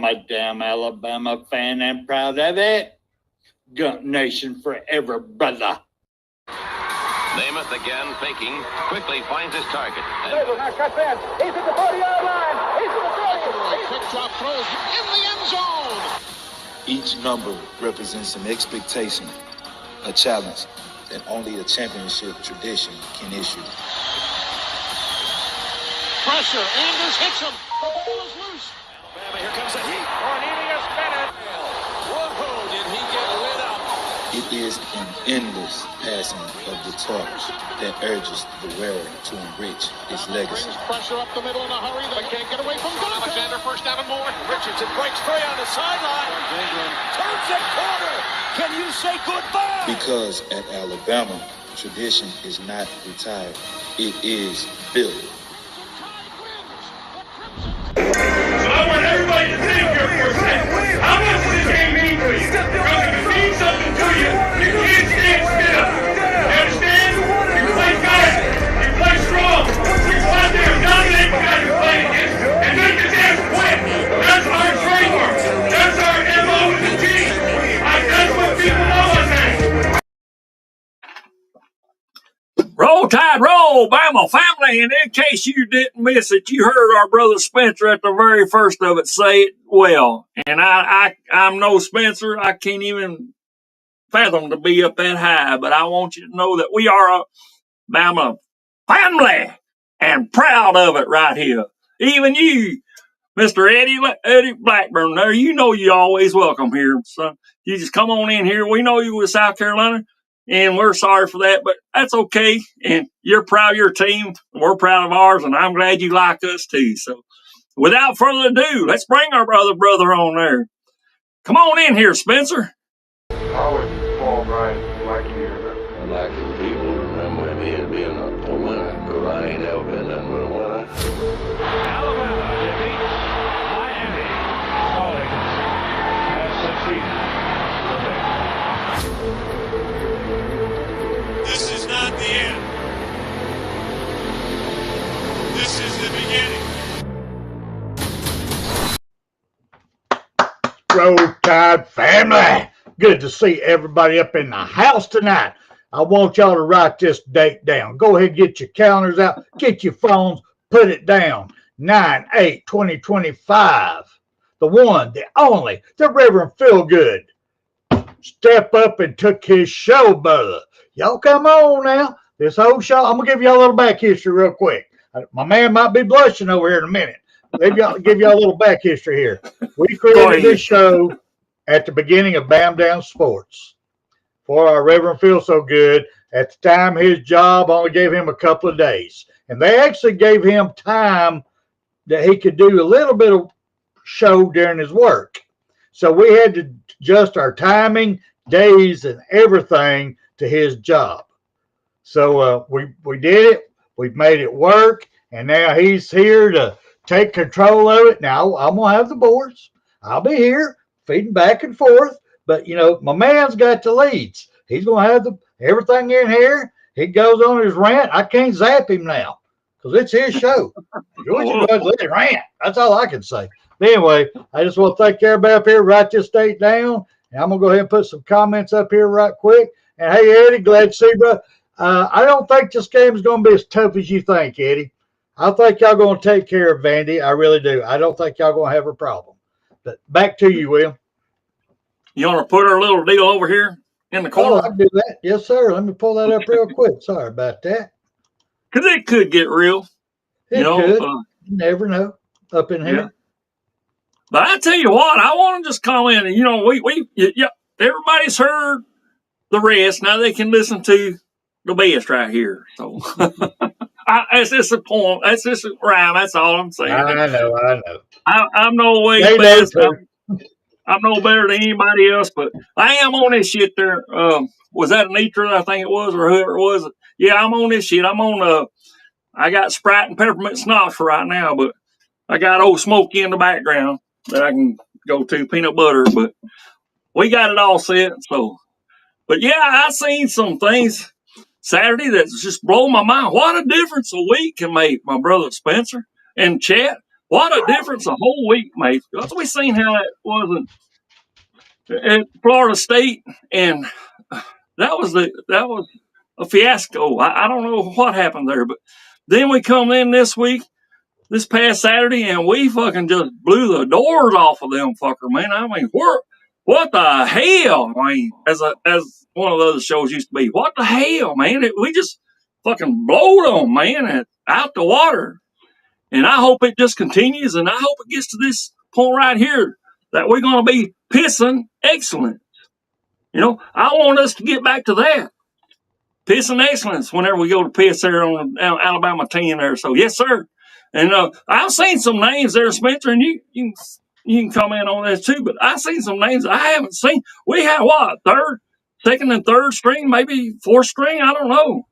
a damn Alabama fan and proud of it. Gump Nation forever, brother. Namath again faking, quickly finds his target. Now cuts in. He's at the 40-yard line. He's at the 30. Quick drop throws in the end zone. Each number represents an expectation, a challenge that only a championship tradition can issue. Pressure. Anders hits him. The ball is loose. Alabama, here comes a heat. Cornelius Bennett. Whoa, did he get lit up? It is an endless passing of the torch that urges the wearer to enrich his legacy. Brings pressure up the middle in a hurry. They can't get away from Dante. Alexander first down and more. Richardson breaks free on the sideline. Turns it corner. Can you say goodbye? Because at Alabama, tradition is not retired. It is built. So I want everybody to think here for a second. How much does this game mean to you? Because if it means something to you, you can't stand still. You understand? You play good. You play strong. You go out there and dominate the guy you play against. And make the damn quit. That's our trademark. That's our MO with the team. That's what people know us as. Roll Tide, roll, Bama family. And in case you didn't miss it, you heard our brother Spencer at the very first of it say it well. And I'm no Spencer. I can't even fathom to be up that high. But I want you to know that we are a Bama family and proud of it right here. Even you, Mr. Eddie Blackburn, there, you know you always welcome here. So you just come on in here. We know you with South Carolina. And we're sorry for that, but that's okay. And you're proud of your team. We're proud of ours, and I'm glad you like us too. So without further ado, let's bring our brother on there. Come on in here, Spencer. How would Paul Bryant like you? I like his people remember me as being a winner, because I ain't ever been nothing but a winner. Alabama defeats Miami. Calling has succeeded. This is not the end. This is the beginning. Roll Tide family. Good to see everybody up in the house tonight. I want y'all to write this date down. Go ahead, get your calendars out, get your phones, put it down. 9/8/2025. The one, the only, the Reverend Feelgood. Step up and took his show, brother. Y'all come on now. This whole show, I'm going to give y'all a little back history real quick. My man might be blushing over here in a minute. Give y'all a little back history here. We created this show at the beginning of Bam Down Sports for our Reverend Feel So Good. At the time, his job only gave him a couple of days. And they actually gave him time that he could do a little bit of show during his work. So we had to adjust our timing, days, and everything to his job. So we did it. We've made it work. And now he's here to take control of it. Now I'm going to have the boards. I'll be here feeding back and forth. But, you know, my man's got the leads. He's going to have everything in here. He goes on his rant. I can't zap him now because it's his show. George goes, let him rant. That's all I can say. But anyway, I just want to thank everybody up here. Write this date down. And I'm going to go ahead and put some comments up here right quick. And hey, Eddie, glad to see you, bro. I don't think this game is going to be as tough as you think, Eddie. I think y'all going to take care of Vandy. I really do. I don't think y'all going to have a problem. But back to you, Will. You want to put our little deal over here in the corner? Oh, I'll do that. Yes, sir. Let me pull that up real quick. Sorry about that. Because it could get real. It could. You never know up in here. Yeah. But I tell you what, I want to just comment. You know, everybody's heard the rest. Now they can listen to the best right here. So that's just a poem. That's just a rhyme. That's all I'm saying. I know. I'm no way best. I'm no better than anybody else, but I am on this shit there. Was that Anitra, I think it was, or whoever it was? Yeah, I'm on this shit. I'm on I got Sprite and peppermint schnapps for right now, but I got old Smokey in the background that I can go to, peanut butter, but we got it all set. So, but yeah, I seen some things Saturday that just blow my mind. What a difference a week can make, my brother Spencer and Chet. what a difference a whole week makes. Because we seen how it was at Florida State, and that was a fiasco. I don't know what happened there, but then we come in this past Saturday, and we fucking just blew the doors off of them fucker, man. I mean, what the hell? I mean, as one of the other shows used to be, what the hell, man? We just fucking blowed them, man, and out the water. And I hope it just continues, and I hope it gets to this point right here that we're going to be pissing excellent. You know, I want us to get back to that. Pissing excellence whenever we go to piss there on Alabama 10 there. So, yes, sir. And I've seen some names there, Spencer, and you can comment on this too, but I've seen some names I haven't seen. We had what, second and third string, maybe fourth string? I don't know.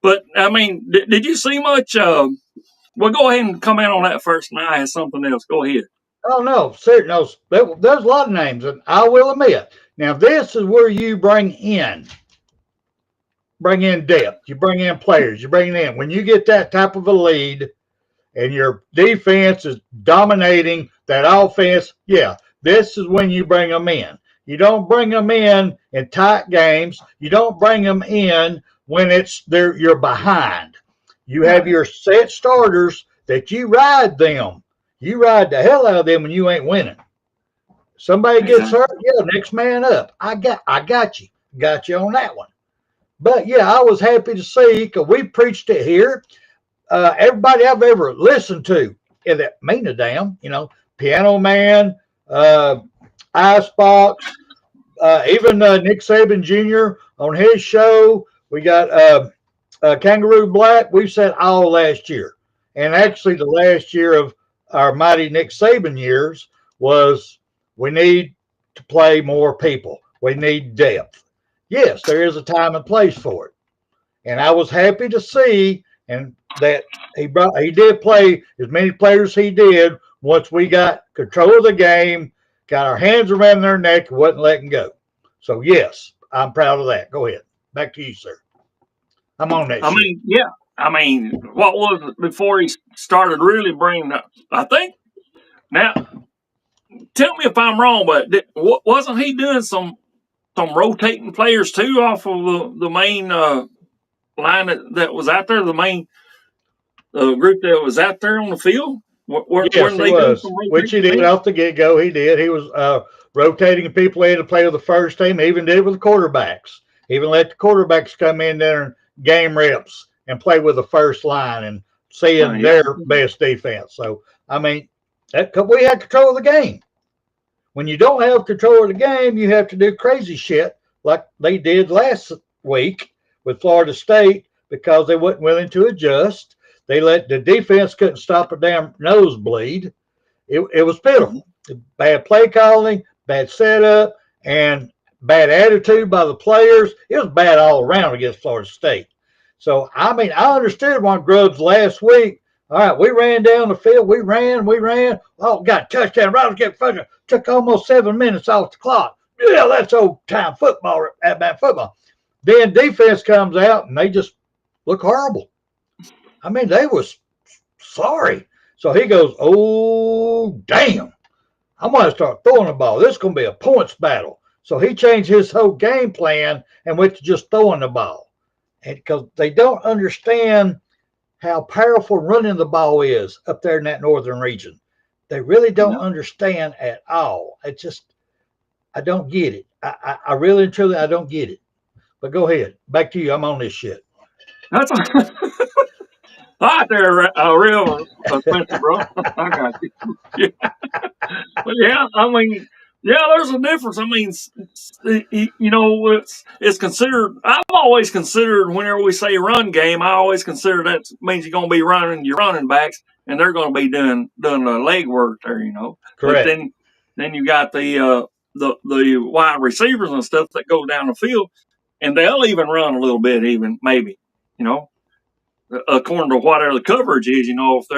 But, I mean, did you see much? Well, go ahead and comment on that first, and I have something else. Go ahead. Oh, no, seriously, no, there's a lot of names, and I will admit. Now, this is where you bring in depth. You bring in players. You bring in. When you get that type of a lead and your defense is dominating that offense, yeah, this is when you bring them in. You don't bring them in tight games. You don't bring them in when you're behind. You have your set starters that you ride them. You ride the hell out of them when you ain't winning. Somebody gets hurt, yeah, next man up. I got you. Got you on that one. But, yeah, I was happy to see, because we preached it here. Everybody I've ever listened to, that mean a damn, Piano Man, Icebox, even Nick Saban Jr. on his show. We got Kangaroo Black. We've said all last year. And actually the last year of our mighty Nick Saban years was we need to play more people. We need depth. Yes, there is a time and place for it. And I was happy to see and that he did play as many players as he did once we got control of the game, got our hands around their neck, and wasn't letting go. So, yes, I'm proud of that. Go ahead. Back to you, sir. I'm on that shit. Mean, yeah. I mean, what was it before he started really bringing up? I think, now, tell me if I'm wrong, but wasn't he doing some rotating players too off of the main line that was out there, the main group that was out there on the field? Yes, he was. Which he did off the get-go. He did. He was rotating people in to play with the first team. He even did it with the quarterbacks. He even let the quarterbacks come in there and game reps and play with the first line and seeing their best defense. So, I mean, we had control of the game. When you don't have control of the game, you have to do crazy shit like they did last week with Florida State because they weren't willing to adjust. They let the defense couldn't stop a damn nosebleed. It was pitiful. Bad play calling, bad setup, and bad attitude by the players. It was bad all around against Florida State. So, I mean, I understood why Grubbs last week. All right, we ran down the field. We ran. Oh, got a touchdown. Right, get further. Took almost 7 minutes off the clock. Yeah, that's old time football, at football. Then defense comes out, and they just look horrible. I mean, they was sorry. So he goes, oh, damn. I'm going to start throwing the ball. This is going to be a points battle. So he changed his whole game plan and went to just throwing the ball. And because they don't understand how powerful running the ball is up there in that northern region. They really don't understand at all. It's just, I don't get it. I really and truly, I don't get it. But go ahead. Back to you. I'm on this shit. That's all right there, real Spencer, bro. I got you. Yeah. But yeah, I mean, yeah, there's a difference. I mean, it's considered. I've always considered whenever we say run game, I always consider that means you're going to be running your running backs, and they're going to be doing the leg work there. Correct. But then you got the wide receivers and stuff that go down the field, and they'll even run a little bit, even maybe, according to whatever the coverage is. If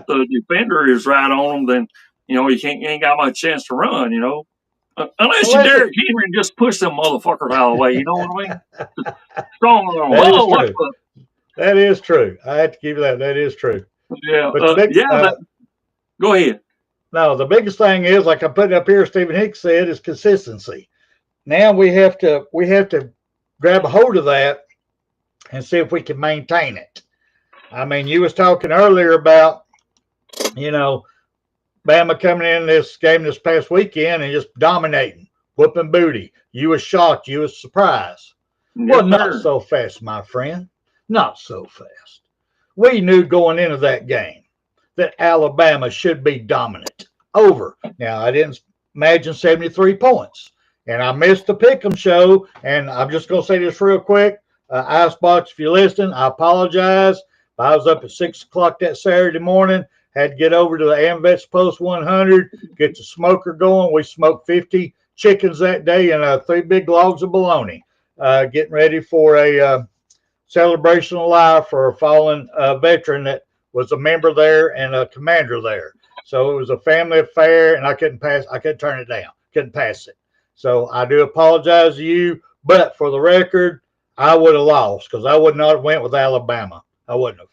the defender is right on them, then you ain't got much chance to run. Unless you Derrick Henry and just push them motherfuckers out of the way, you know what I mean? Strong. That is true. I have to give you that. That is true. Yeah. But Go ahead. No, the biggest thing is, like I put up here, Stephen Hicks said, is consistency. Now we have to grab a hold of that and see if we can maintain it. I mean, you was talking earlier about, Bama coming in this game this past weekend and just dominating, whooping booty. You was shocked. You was surprised. Yes, Well, not sir. so fast, my friend. Not so fast. We knew going into that game that Alabama should be dominant. Over. Now, I didn't imagine 73 points. And I missed the Pickem show. And I'm just going to say this real quick. Icebox, if you're listening, I apologize. I was up at 6 o'clock that Saturday morning. Had to get over to the AmVets Post 100, get the smoker going. We smoked 50 chickens that day and 3 big logs of bologna. Getting ready for a celebration of life for a fallen veteran that was a member there and a commander there. So it was a family affair, and I couldn't turn it down. Couldn't pass it. So I do apologize to you, but for the record, I would have lost because I would not have went with Alabama. I wouldn't have.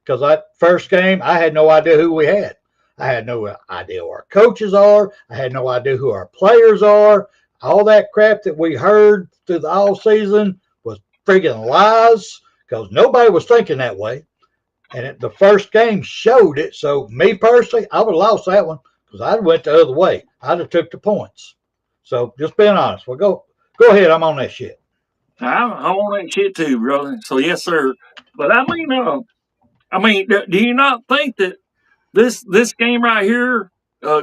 Because that first game, I had no idea who we had. I had no idea who our coaches are. I had no idea who our players are. All that crap that we heard through the all season was friggin' lies because nobody was thinking that way. And the first game showed it. So me personally, I would have lost that one because I'd went the other way. I'd have took the points. So just being honest. Well, go ahead. I'm on that shit. I'm on that shit too, brother. So yes, sir. But I mean, do you not think that this game right here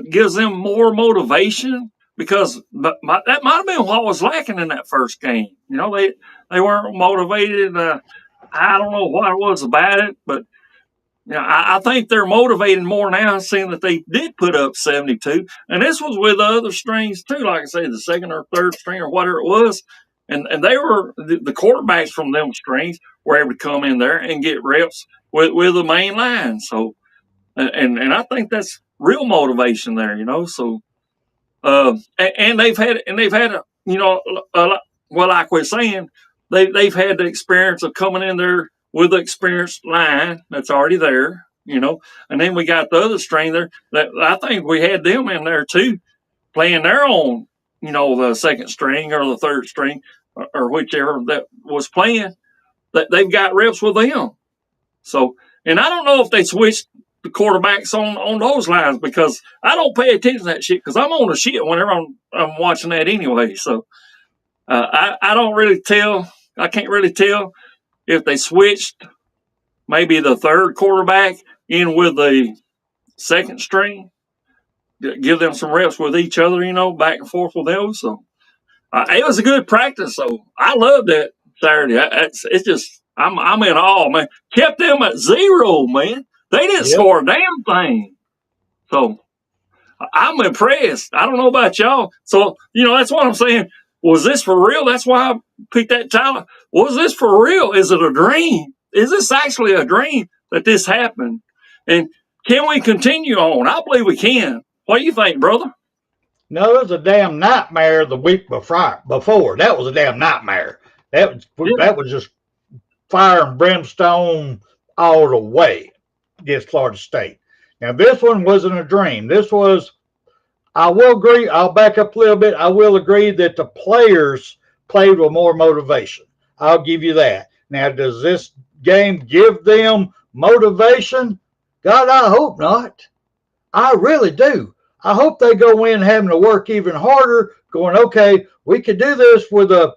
gives them more motivation? Because that might have been what was lacking in that first game. They weren't motivated. I don't know what it was about it, but I think they're motivated more now, seeing that they did put up 72. And this was with the other strings too, like I say, the second or third string or whatever it was. And they were the quarterbacks from them strings were able to come in there and get reps with the main line. So, and I think that's real motivation there, So, and they've had well, like we're saying, they've had the experience of coming in there with the experienced line that's already there, And then we got the other string there that I think we had them in there too, playing their own, the second string or the third string or whichever that was playing. That they've got reps with them. So, and I don't know if they switched the quarterbacks on those lines because I don't pay attention to that shit because I'm on the shit whenever I'm watching that anyway. So I don't really tell. I can't really tell if they switched maybe the third quarterback in with the second string, give them some reps with each other, back and forth with those. So it was a good practice. So I loved that Saturday. It's just I'm in awe, man. Kept them at 0, man. They didn't score a damn thing. So I'm impressed. I don't know about y'all. So, that's what I'm saying. Was this for real? That's why I picked that title. Was this for real? Is it a dream? Is this actually a dream that this happened? And can we continue on? I believe we can. What do you think, brother? No, it was a damn nightmare the week before. That was a damn nightmare. That was just fire and brimstone all the way against Florida State. Now, this one wasn't a dream. This was, I will agree, I'll back up a little bit. I will agree that the players played with more motivation. I'll give you that. Now, does this game give them motivation? God, I hope not. I really do. I hope they go in having to work even harder, going, okay, we could do this with a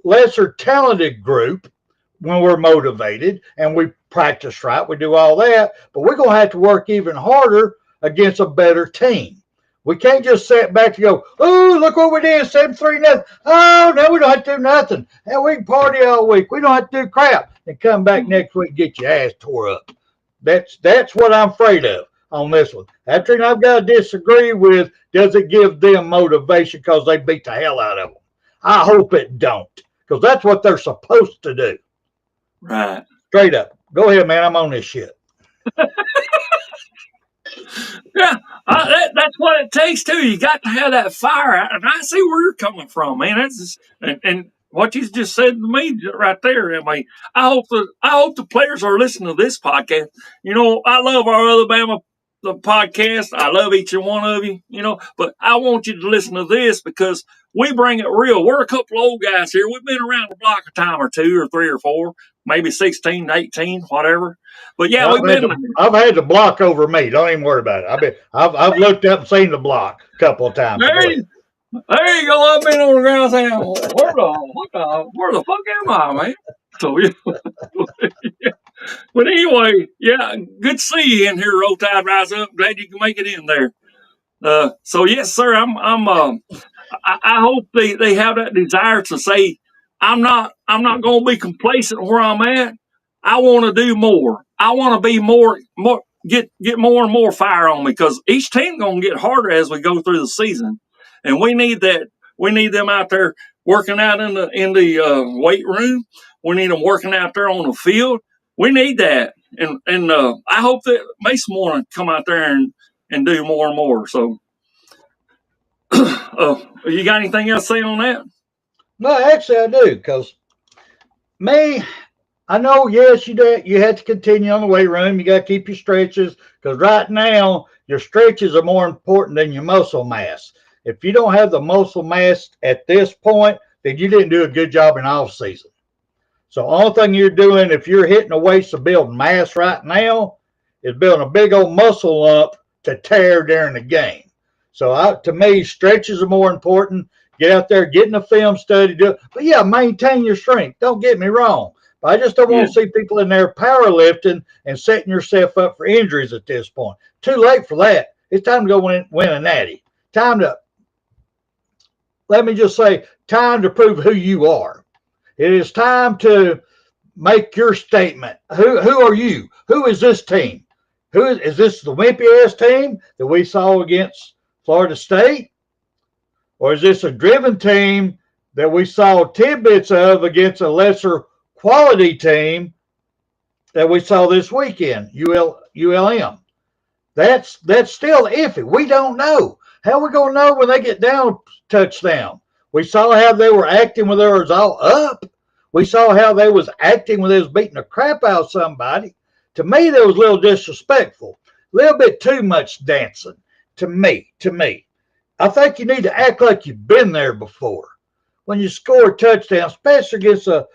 lesser talented group when we're motivated and we practice right, we do all that, but we're going to have to work even harder against a better team. We can't just sit back and go, oh, look what we did, 7-3-0. Oh, no, we don't have to do nothing. And we can party all week. We don't have to do crap. And come back next week and get your ass tore up. That's what I'm afraid of on this one. That thing I've got to disagree with, does it give them motivation because they beat the hell out of them? I hope it don't, because that's what they're supposed to do. Right. Straight up. Go ahead, man. I'm on this shit. Yeah, that's what it takes too. You got to have that fire, and I see where you're coming from, man. That's just, and what you just said to me right there. I mean, I hope the players are listening to this podcast. I love our other Bama the podcast. I love each and one of you, you know, but I want you to listen to this because we bring it real. We're a couple of old guys here. We've been around the block a time or two or three or four, maybe 16, 18, whatever. But yeah, I've had the block over me. Don't even worry about it. I've looked up and seen the block a couple of times. There you go. I've been on the ground saying, where the fuck am I, man? So yeah. But anyway, yeah, good to see you in here, Roll Tide Rise Up. Glad you can make it in there. So yes, sir. I hope they have that desire to say, I'm not going to be complacent where I'm at. I want to do more. I want to be more get more and more fire on me because each team going to get harder as we go through the season, and we need that. We need them out there working out in the weight room. We need them working out there on the field. We need that, and I hope that Mason want to come out there and do more and more. So, you got anything else to say on that? No, actually I do, because me, I know, yes, you have to continue on the weight room. You got to keep your stretches, because right now your stretches are more important than your muscle mass. If you don't have the muscle mass at this point, then you didn't do a good job in off season. So only thing you're doing, if you're hitting the weights to build mass right now, is building a big old muscle lump to tear during the game. So to me, stretches are more important. Get out there, get in the film study, do it. But yeah, maintain your strength. Don't get me wrong. But I just don't want to see people in there powerlifting and setting yourself up for injuries at this point. Too late for that. It's time to go win a natty. Time to, let me just say, time to prove who you are. It is time to make your statement. Who are you? Who is this team? Who is this the wimpy ass team that we saw against Florida State? Or is this a driven team that we saw tidbits of against a lesser quality team that we saw this weekend, ULM? That's still iffy. We don't know. How are we going to know when they get down touchdown? We saw how they were acting when they was all up. We saw how they was acting when they was beating the crap out of somebody. To me, that was a little disrespectful. A little bit too much dancing to me. I think you need to act like you've been there before. When you score a touchdown, especially against a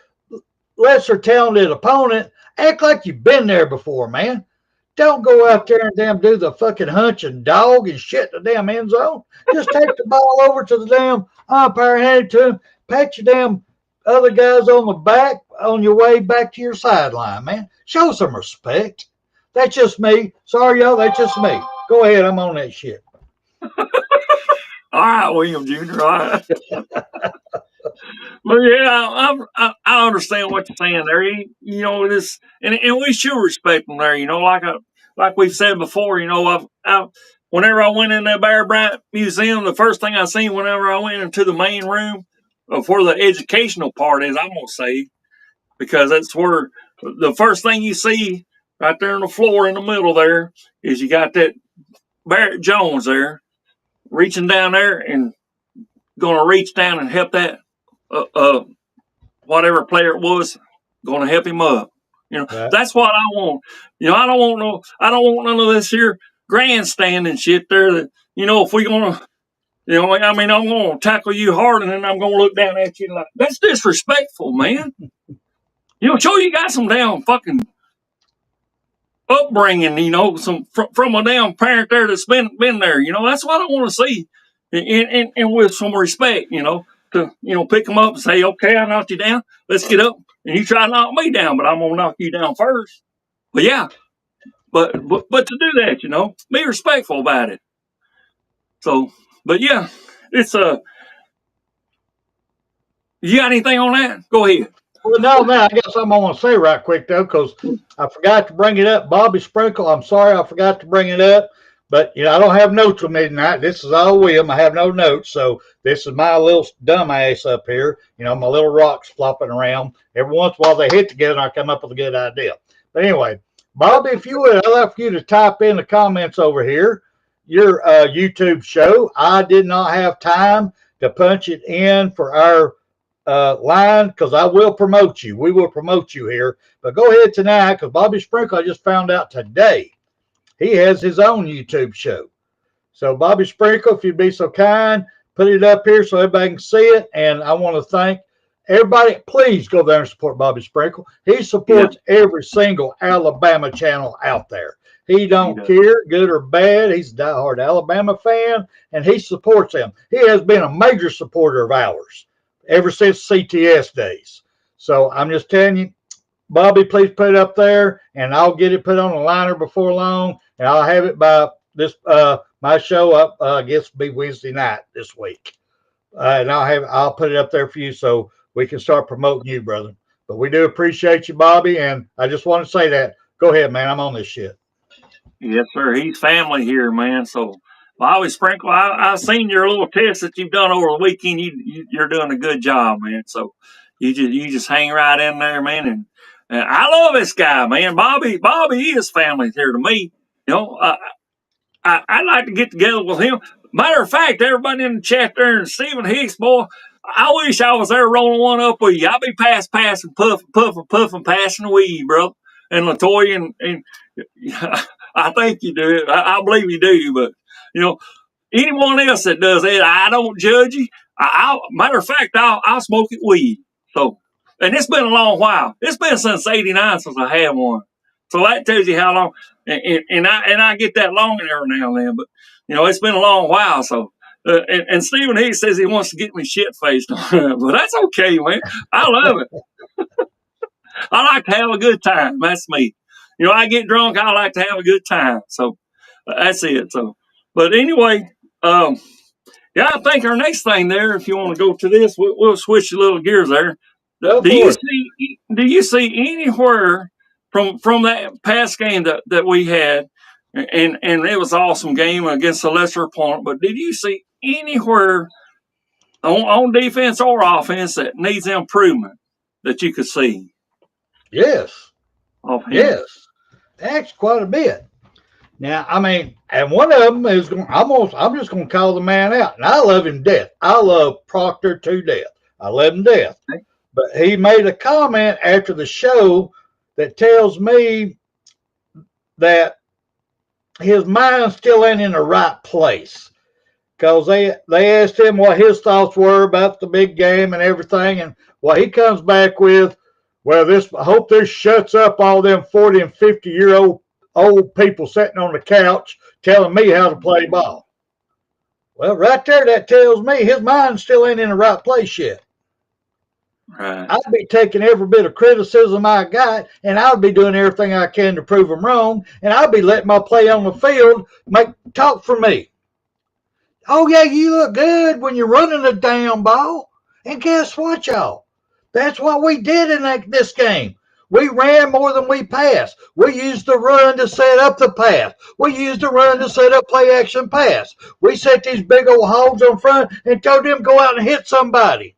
lesser talented opponent, act like you've been there before, man. Don't go out there and damn do the fucking hunch and dog and shit in the damn end zone. Just take the ball over to the damn umpire, hand it to him, pat your damn other guys on the back on your way back to your sideline, man. Show some respect. That's just me. Sorry, y'all. That's just me. Go ahead. I'm on that shit. All right, William Jr. All right. But yeah, I understand what you're saying there. You know, this and we should respect them there. You know, like we've said before. You know, whenever I went in that Bear Bryant Museum, the first thing I seen whenever I went into the main room for the educational part is, I'm gonna say, because that's where the first thing you see right there on the floor in the middle there is you got that Barrett Jones there reaching down there and going to reach down and help that whatever player it was, going to help him up. You know, that's what I want. You know, I don't want none of this here grandstanding shit there. That, you know, if we're gonna, you know, I mean, I'm gonna tackle you hard and then I'm gonna look down at you like that's disrespectful, man. You know, show you got some damn fucking upbringing. You know, some from a damn parent there that's been there. You know, that's what I want to see, and with some respect. You know. To, you know, pick them up and say, okay, I knocked you down. Let's get up. And you try to knock me down, but I'm going to knock you down first. But yeah, but to do that, you know, be respectful about it. So, but yeah, it's you got anything on that? Go ahead. Well, no, man, I got something I want to say right quick, though, because I forgot to bring it up. Bobby Sprinkle, I'm sorry I forgot to bring it up. But, you know, I don't have notes with me tonight. This is all William. I have no notes. So this is my little dumb ass up here. You know, my little rocks flopping around. Every once in a while they hit together and I come up with a good idea. But anyway, Bobby, if you would, I'd like for you to type in the comments over here, your YouTube show. I did not have time to punch it in for our line because I will promote you. We will promote you here. But go ahead tonight because Bobby Sprinkle, I just found out today, he has his own YouTube show. So Bobby Sprinkle, if you'd be so kind, put it up here so everybody can see it. And I want to thank everybody. Please go there and support Bobby Sprinkle. He supports every single Alabama channel out there. He don't care, good or bad. He's a diehard Alabama fan, and he supports them. He has been a major supporter of ours ever since CTS days. So I'm just telling you, Bobby, please put it up there, and I'll get it put on a liner before long, and I'll have it by this my show up. I guess it'll be Wednesday night this week, and I'll put it up there for you so we can start promoting you, brother. But we do appreciate you, Bobby, and I just want to say that. Go ahead, man. I'm on this shit. Yes, sir. He's family here, man. So, Bobby Sprinkle, I've seen your little test that you've done over the weekend. You're doing a good job, man. So, you just hang right in there, man. And I love this guy, man. Bobby is family here to me. You know, I'd like to get together with him. Matter of fact, everybody in the chat there, and Stephen Hicks, boy, I wish I was there rolling one up with you. I'll be passing, puffing, passing the weed, bro. And LaToya, and I think you do. I believe you do. But, you know, anyone else that does that, I don't judge you. Matter of fact, I'll smoke it weed. So, and it's been a long while. It's been since '89 since I had one. So that tells you how long. And I get that long every now and then. But, you know, it's been a long while. So, and Stephen Hicks says he wants to get me shit-faced. But that's okay, man. I love it. I like to have a good time. That's me. You know, I get drunk. I like to have a good time. So that's it. So, but anyway, yeah, I think our next thing there, if you want to go to this, we'll switch a little gears there. Do you see anywhere from that past game that we had, and it was an awesome game against a lesser opponent, but did you see anywhere on defense or offense that needs improvement that you could see? Yes. Yes. Actually, quite a bit. Now, I mean, and one of them is I'm just going to call the man out, and I love him to death. I love Proctor to death. I love him to death. Okay. But he made a comment after the show that tells me that his mind still ain't in the right place, because they asked him what his thoughts were about the big game and everything, and what he comes back with, well, I hope this shuts up all them 40 and 50-year-old people sitting on the couch telling me how to play ball. Well, right there, that tells me his mind still ain't in the right place yet. Right. I'd be taking every bit of criticism I got, and I'd be doing everything I can to prove them wrong, and I'd be letting my play on the field talk for me. Oh, yeah, you look good when you're running the damn ball. And guess what, y'all? That's what we did in this game. We ran more than we passed. We used the run to set up the pass. We used the run to set up play action pass. We set these big old hogs on front and told them to go out and hit somebody.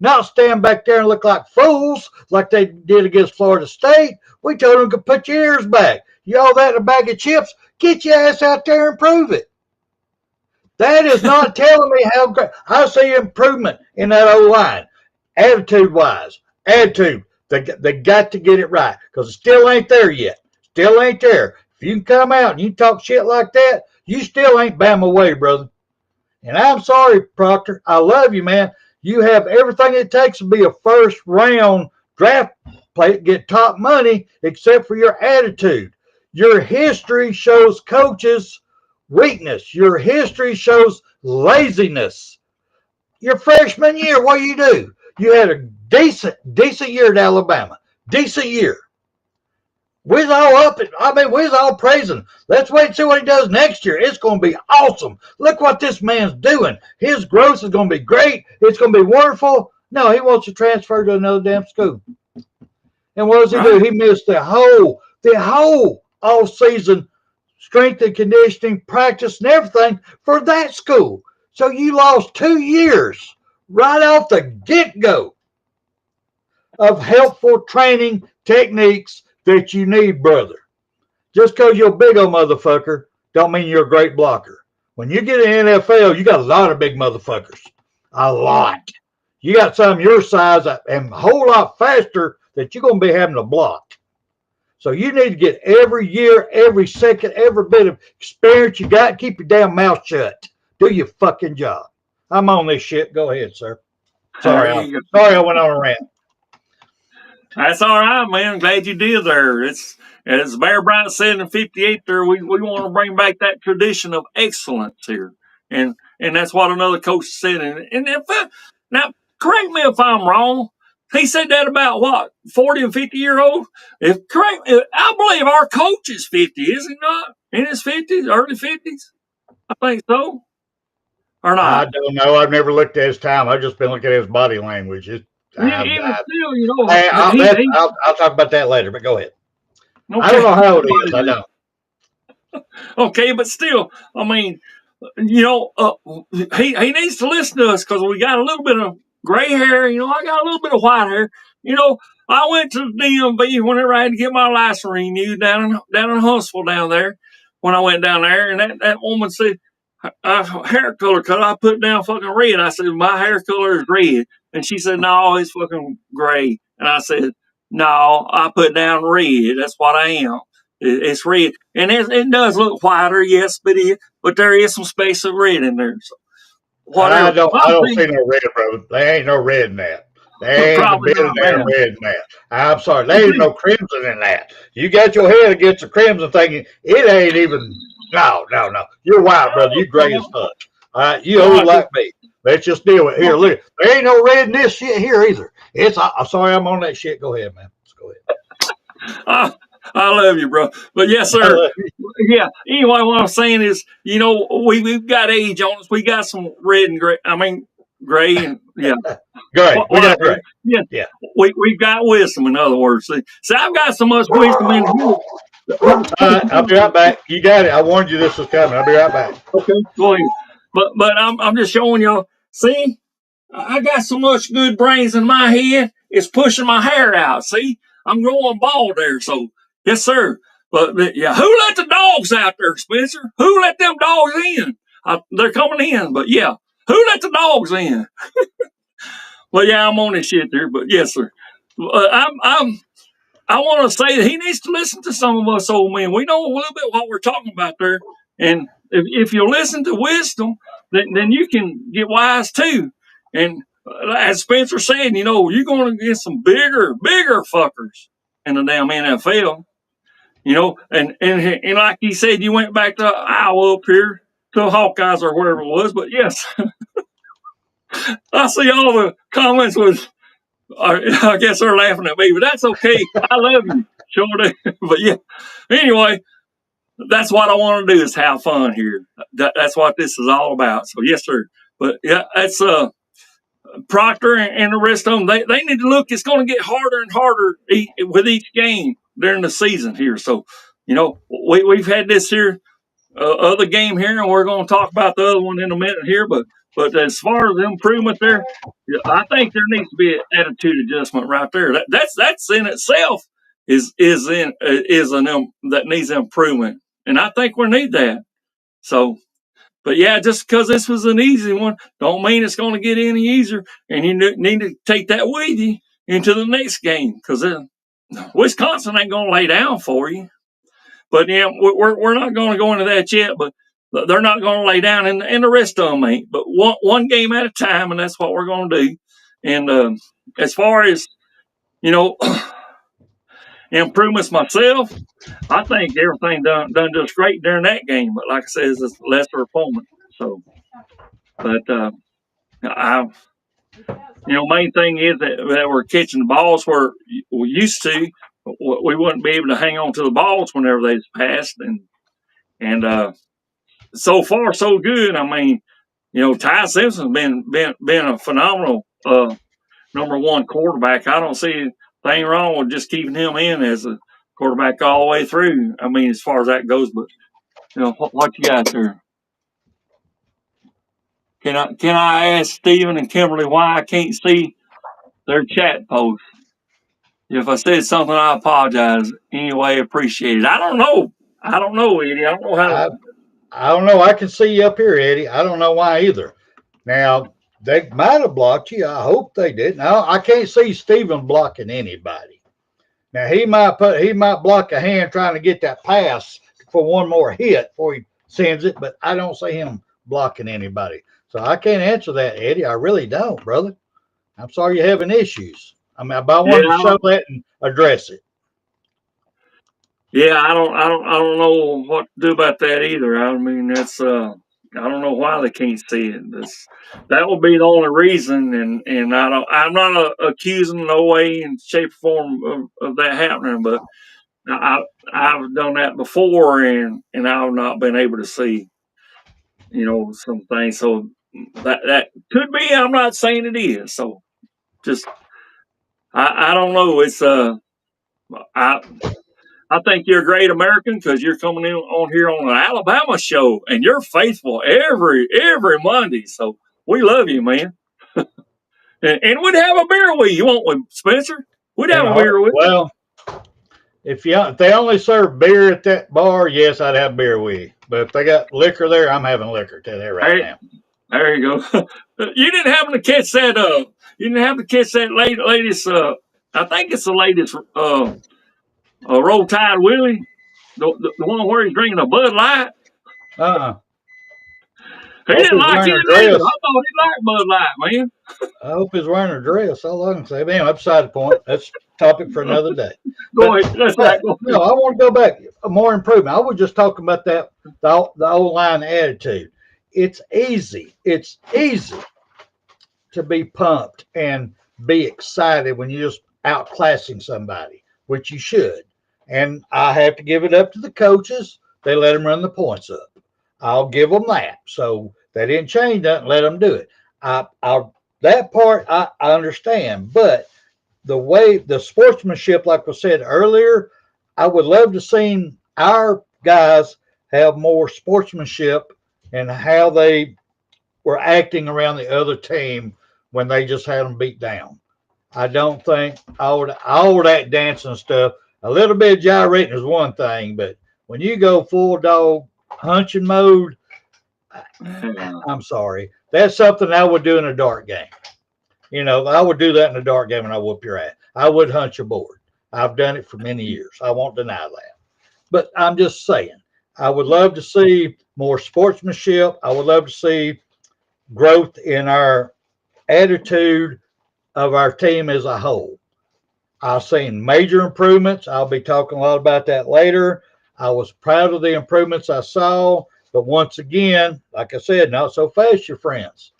Not stand back there and look like fools like they did against Florida State. We told them to put your ears back. You all that in a bag of chips, get your ass out there and prove it. That is not telling me how great. I see improvement in that O-line. Attitude-wise, they got to get it right, because it still ain't there yet. Still ain't there. If you can come out and you talk shit like that, you still ain't Bama way, brother. And I'm sorry, Proctor. I love you, man. You have everything it takes to be a first-round draft player, get top money, except for your attitude. Your history shows coaches' weakness. Your history shows laziness. Your freshman year, what do? You had a decent year at Alabama. Decent year. We're all praising. Let's wait and see what he does next year. It's going to be awesome. Look what this man's doing. His growth is going to be great. It's going to be wonderful. No, he wants to transfer to another damn school. And what does he do? He missed the whole all-season strength and conditioning practice and everything for that school. So you lost 2 years right off the get-go of helpful training techniques that you need, brother. Just because you're a big old motherfucker don't mean you're a great blocker. When you get in the NFL, you got a lot of big motherfuckers. A lot. You got some your size and a whole lot faster that you're going to be having to block. So you need to get every year, every second, every bit of experience you got. Keep your damn mouth shut. Do your fucking job. I'm on this shit. Go ahead, sir. Sorry, I went on a rant. That's all right, man. I'm glad you did there. It's as Bear Bryant said in '58. There, we want to bring back that tradition of excellence here, and that's what another coach said. And if now, correct me if I'm wrong. He said that about what 40 and 50-year-old. I believe our coach is 50, is he not? In his 50s, early 50s. I think so. Or not? I don't know. I've never looked at his time. I've just been looking at his body language. I'll talk about that later, but go ahead. Okay. I don't know how old he is. I don't. Okay, but still, I mean, he needs to listen to us because we got a little bit of gray hair. I got a little bit of white hair. I went to the DMV whenever I had to get my license renewed down in Huntsville down there. When I went down there, and that woman said, hair color cut. I put down fucking red. I said, my hair color is red. And she said, no, it's fucking gray. And I said, no, I put down red. That's what I am. It's red. And it does look whiter, yes, but there is some space of red in there. So whatever. I don't see no red, brother. There ain't no red in that. There ain't a bit of damn red in that. I'm sorry. There ain't no crimson in that. You got your head against the crimson thing. It ain't even. No. You're white, brother. You gray as fuck. All right. You old like me. Let's just deal with it. Here, look. There ain't no red in this shit here either. I'm sorry I'm on that shit. Go ahead, man. Let's go ahead. I love you, bro. But yes, sir. Yeah. Anyway, what I'm saying is, we've got age on us. We got some red and gray. I mean, gray and yeah. Gray. We got gray. Yeah. We've got wisdom, in other words. See, I've got so much wisdom in here. I'll be right back. You got it. I warned you this was coming. I'll be right back. Okay, go ahead. But I'm just showing y'all. See, I got so much good brains in my head. It's pushing my hair out. See, I'm growing bald there. So yes, sir. But yeah, who let the dogs out there, Spencer? Who let them dogs in? They're coming in. But yeah, who let the dogs in? Well, yeah, I'm on this shit there. But yes, sir. I want to say that he needs to listen to some of us old men. We know a little bit what we're talking about there. And if you listen to wisdom, then you can get wise too. And as Spencer said, you're going to get some bigger fuckers in the damn NFL. And like he said, you went back to Iowa up here to Hawkeyes or wherever it was. But yes, I see all the comments I guess they're laughing at me, but that's okay. I love you. Sure do. But yeah, anyway, that's what I want to do is have fun here. That's what this is all about. So yes, sir. But yeah, that's Proctor and the rest of them. They need to look. It's going to get harder and harder with each game during the season here. So we've had this here other game here, and we're going to talk about the other one in a minute here. But as far as the improvement there, I think there needs to be an attitude adjustment right there. That's in itself that needs improvement, and I think we need that. So, but yeah, just because this was an easy one, don't mean it's going to get any easier. And you need to take that with you into the next game because Wisconsin ain't going to lay down for you. But yeah, we're not going to go into that yet. But they're not going to lay down, and the rest of them ain't. But one game at a time, and that's what we're going to do. And as far as improvements myself, I think everything done just great during that game. But like I said, it's a lesser opponent. So, but main thing is that we're catching the balls where we used to. We wouldn't be able to hang on to the balls whenever they passed, and so far so good. I mean, Ty Simpson's been a phenomenal number one quarterback. I don't see anything wrong with just keeping him in as a quarterback all the way through. I mean, as far as that goes, but what you got there? Can I ask Stephen and Kimberly why I can't see their chat post? If I said something, I apologize. Anyway, appreciate it. I don't know, Eddie. I don't know how. I don't know. I can see you up here, Eddie. I don't know why either. Now, they might have blocked you. I hope they did. Now, I can't see Stephen blocking anybody. Now he might block a hand trying to get that pass for one more hit before he sends it, but I don't see him blocking anybody. So I can't answer that, Eddie. I really don't, brother. I'm sorry you're having issues. I mean, but I wanted to show that and address it. Yeah, I don't know what to do about that either. I mean, that's I don't know why they can't see it. That would be the only reason, and I'm not accusing no way in shape or form of that happening, but I've done that before, and I've not been able to see, some things. So that could be. I'm not saying it is. So just I don't know. It's I think you're a great American because you're coming in on here on an Alabama show, and you're faithful every Monday. So we love you, man. and we'd have a beer with you, won't we, Spencer? We'd have a beer with you. Well, if they only serve beer at that bar, yes, I'd have beer with you. But if they got liquor there, I'm having liquor. Tell you that right now. There you go. You didn't happen to catch that? You didn't happen to catch that latest? I think it's the latest. Roll Tide Willie, the one where he's drinking a Bud Light. He didn't like it either. I thought he liked Bud Light, man. I hope he's wearing a dress. All I can say. But anyway, beside the point. That's a topic for another day. Go ahead. No, I want to go back. More improvement. I was just talking about that the old line attitude. It's easy. It's easy to be pumped and be excited when you're just outclassing somebody, which you should. And I have to give it up to the coaches. They let them run the points up. I'll give them that. So they didn't change that and let them do it. That part I understand. But the sportsmanship, like I said earlier, I would love to see our guys have more sportsmanship and how they were acting around the other team when they just had them beat down. I don't think all that dancing stuff. A little bit of gyrating is one thing, but when you go full dog hunching mode, I'm sorry. That's something I would do in a dart game. I would do that in a dart game and I whoop your ass. I would hunch a board. I've done it for many years. I won't deny that. But I'm just saying, I would love to see more sportsmanship. I would love to see growth in our attitude of our team as a whole. I've seen major improvements. I'll be talking a lot about that later. I was proud of the improvements I saw, but once again, like I said, not so fast, your friends.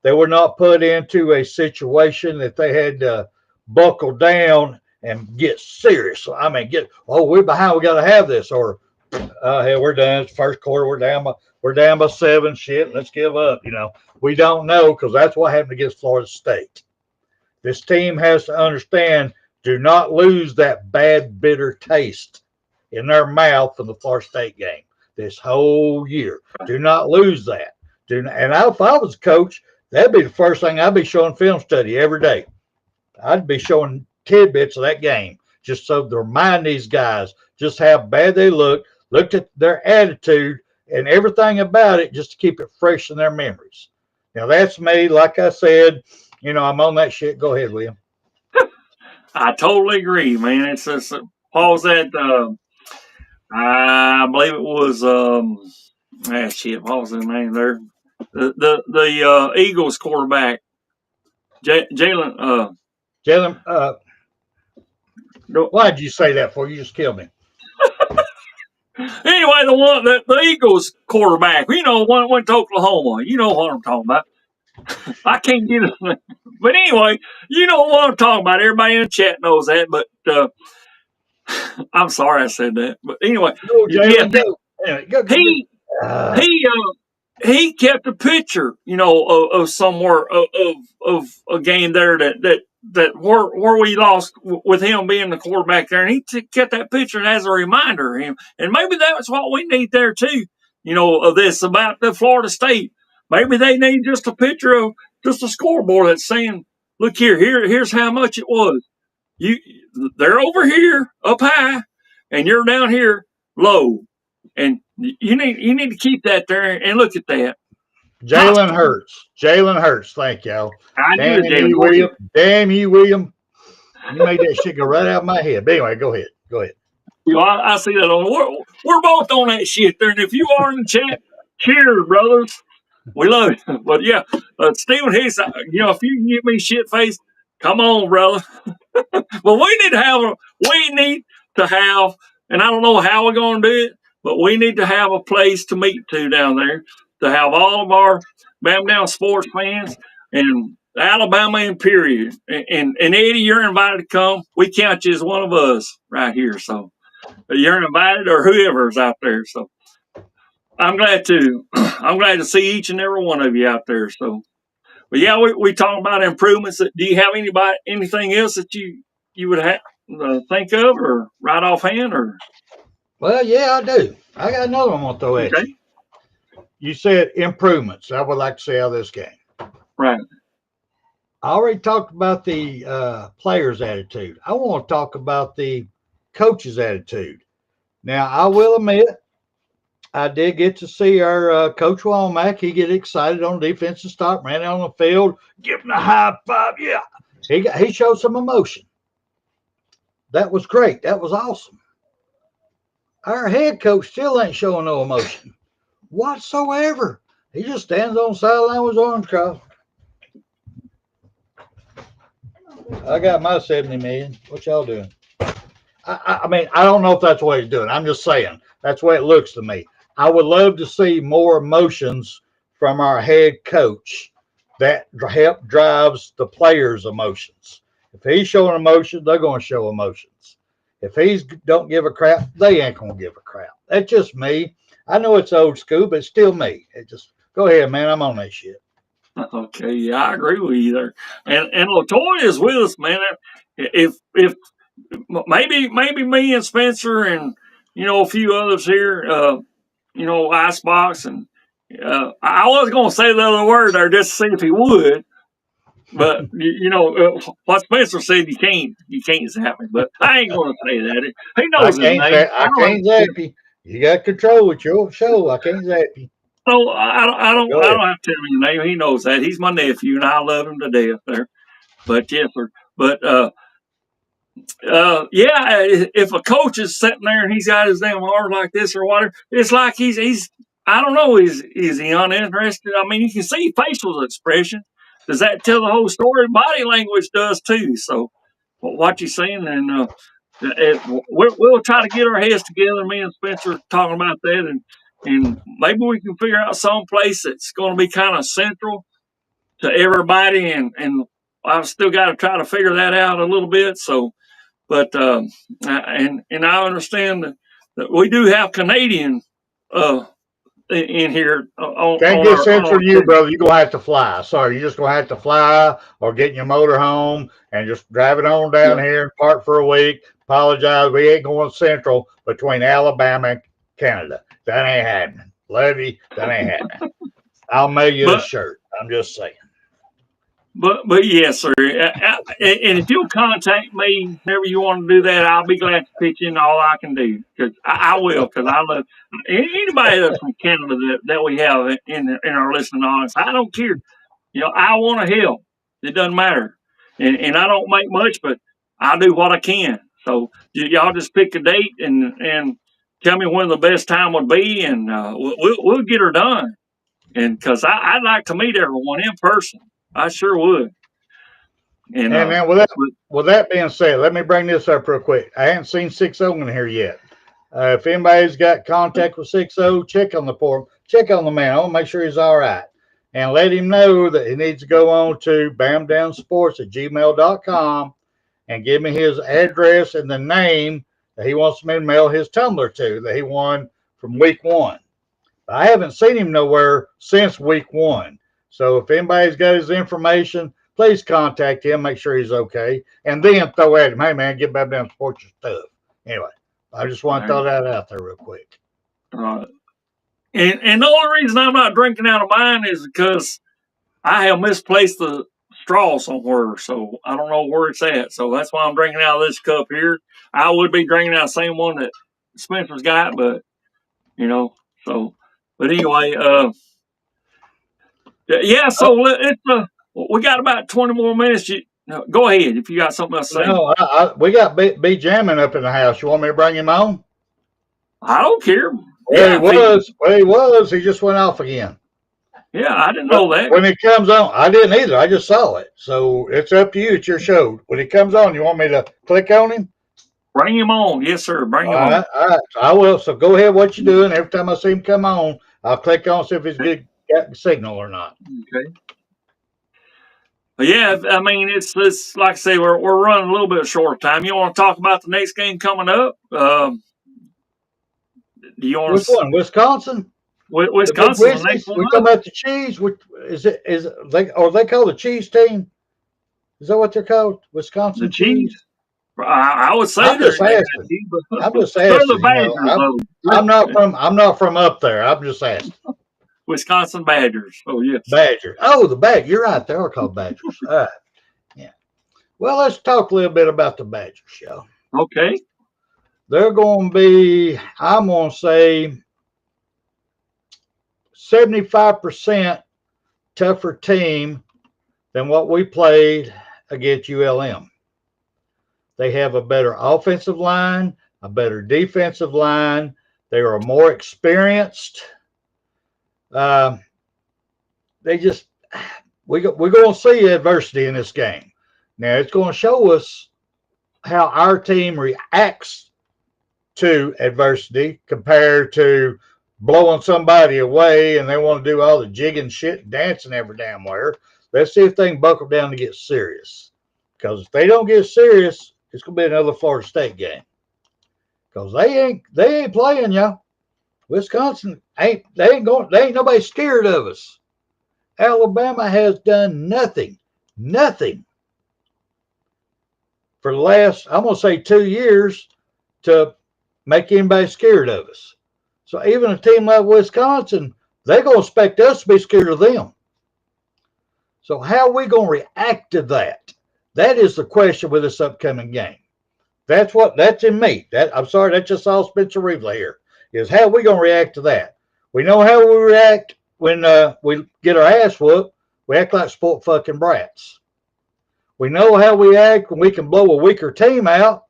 They were not put into a situation that they had to buckle down and get serious. I mean, we're behind. We got to have this, or hey, we're done. It's first quarter. We're down by 7. Shit, let's give up. We don't know because that's what happened against Florida State. This team has to understand. Do not lose that bad, bitter taste in their mouth from the Florida State game this whole year. Do not lose that. If I was a coach, that'd be the first thing I'd be showing film study every day. I'd be showing tidbits of that game just so to remind these guys just how bad they looked at their attitude and everything about it just to keep it fresh in their memories. Now, that's me. Like I said, I'm on that shit. Go ahead, William. I totally agree, man. It's just, Paul's at, I believe it was, what was his name there? The Eagles quarterback, Jalen. Why'd you say that for? You just killed me. Anyway, the Eagles quarterback, went to Oklahoma. You know what I'm talking about. I can't get it. But anyway, you know what I'm talking about. Everybody in the chat knows that, but I'm sorry I said that. But anyway, he kept a picture, of somewhere of a game there that where we lost with him being the quarterback there, and he kept that picture as a reminder of him. And maybe that's what we need there too, of this about the Florida State. Maybe they need just a picture of just a scoreboard that's saying, "Look here's how much it was. They're over here up high, and you're down here low, and you need to keep that there and look at that." Jalen Hurts. Thank y'all. Damn you, William. You made that shit go right out of my head. But anyway, go ahead. Go ahead. You know, I see that on. We're both on that shit there. And if you are in the chat, cheers, brothers. We love you. But yeah, Stephen Hicks, you know, if you can get me shit faced, come on, brother. But we need to have, and I don't know how we're going to do it, but we need to have a place to meet to down there to have all of our Bam Down sports fans and Alabama and period. And Eddie, you're invited to come. We count you as one of us right here. So you're invited, or whoever's out there. So I'm glad to see each and every one of you out there. So, but yeah, we talk about improvements. Do you have anything else that you would have think of or right offhand or? Well, yeah, I do. I got another one I'm gonna throw at you. You said improvements. I would like to see out of this game. Right. I already talked about the players' attitude. I want to talk about the coach's attitude. Now, I will admit, I did get to see our Coach Womack. He get excited on defensive stop, ran out on the field, give him a high five. Yeah, he showed some emotion. That was great. That was awesome. Our head coach still ain't showing no emotion whatsoever. He just stands on the sideline with his arms crossed. I got my 70 million. What y'all doing? I mean, I don't know if that's what he's doing. I'm just saying that's the way it looks to me. I would love to see more emotions from our head coach that help drives the players' emotions. If he's showing emotions, they're going to show emotions. If he's don't give a crap, they ain't going to give a crap. That's just me. I know it's old school, but it's still me. It just go ahead, man. I'm on that shit. Okay, yeah, I agree with you there. And Latoya is with us, man. If maybe me and Spencer and a few others here, Icebox and I was gonna say the other word there just to see if he would, but what Spencer said you can't zap me, but I ain't gonna say that. He knows his name. I can't zap you. You got control with your show. I can't zap you. So I don't have to tell him your name. He knows that. He's my nephew, and I love him to death there. But yes, sir. But yeah, if a coach is sitting there and he's got his damn heart like this or whatever, it's like he's I don't know, is he uninterested? I mean, you can see facial expression. Does that tell the whole story? Body language does too. So what you saying, and we'll try to get our heads together. Me and Spencer talking about that, and maybe we can figure out some place that's going to be kind of central to everybody. And I've still got to try to figure that out a little bit. So, but and I understand that we do have Canadian in here. Can't get central to you, brother. You're going to have to fly. Sorry, you're just going to have to fly or get in your motor home and just drive it on down here and park for a week. Apologize. We ain't going central between Alabama and Canada. That ain't happening. Love you. That ain't happening. I'll mail you a shirt. I'm just saying. But yes, sir. And if you'll contact me whenever you want to do that, I'll be glad to pitch in all I can do. Because I will. Because I love anybody that's from Canada that we have in our listening audience. I don't care. I want to help. It doesn't matter. And I don't make much, but I do what I can. So y'all just pick a date and tell me when the best time would be, and we'll get her done. And because I'd like to meet everyone in person. I sure would. And man, with that being said, let me bring this up real quick. I haven't seen 6-0 in here yet. If anybody's got contact with 6-0, check on the forum. Check on the man. I want to make sure he's all right. And let him know that he needs to go on to bamdownsports@gmail.com and give me his address and the name that he wants me to mail his tumbler to that he won from week 1. I haven't seen him nowhere since week 1. So if anybody's got his information, please contact him, make sure he's okay, and then throw at him, hey, man, get back down and support your stuff. Anyway, I just want to throw that out there real quick. And the only reason I'm not drinking out of mine is because I have misplaced the straw somewhere, so I don't know where it's at. So that's why I'm drinking out of this cup here. I would be drinking out the same one that Spencer's got, but, so. But anyway, yeah, so it's we got about 20 more minutes. No, go ahead if you got something else to say. No, we got B Jamming up in the house. You want me to bring him on? I don't care. Well, he was. He just went off again. Yeah, I didn't know that. When it comes on, I didn't either. I just saw it. So it's up to you. It's your show. When he comes on, you want me to click on him? Bring him on. Yes, sir. Bring him on. All right. I will. So go ahead. What you doing? Every time I see him come on, I'll click on see if he's good got signal or not. Okay. But yeah, I mean, it's like I say, we're running a little bit short of time. You want to talk about the next game coming up? Do you want Which one? Wisconsin? Wisconsin. The next We one talking about the cheese? Is they called the cheese team? Is that what they're called? Wisconsin the cheese? I would say they're just asking. I'm just asking. They're the Badgers. I'm not from up there. I'm just asking. Wisconsin Badgers. Oh yes. Badgers. Oh, the Badgers. You're right. They are called Badgers. All right. Yeah. Well, let's talk a little bit about the Badgers, y'all. Okay. They're going to be, I'm going to say, 75% tougher team than what we played against ULM. They have a better offensive line, a better defensive line. They are more experienced. We're going to see adversity in this game. Now, it's going to show us how our team reacts to adversity compared to blowing somebody away and they want to do all the jigging shit and dancing every damn where. Let's see if they can buckle down to get serious. Because if they don't get serious, it's going to be another Florida State game. Because they ain't playing, y'all. Wisconsin ain't nobody scared of us. Alabama has done nothing for the last, I'm going to say 2 years to make anybody scared of us. So even a team like Wisconsin, they're going to expect us to be scared of them. So how are we going to react to that? That is the question with this upcoming game. That's in me. I'm sorry, that's just all Spencer Reevely here. Is how we going to react to that. We know how we react when we get our ass whooped. We act like sport fucking brats. We know how we act when we can blow a weaker team out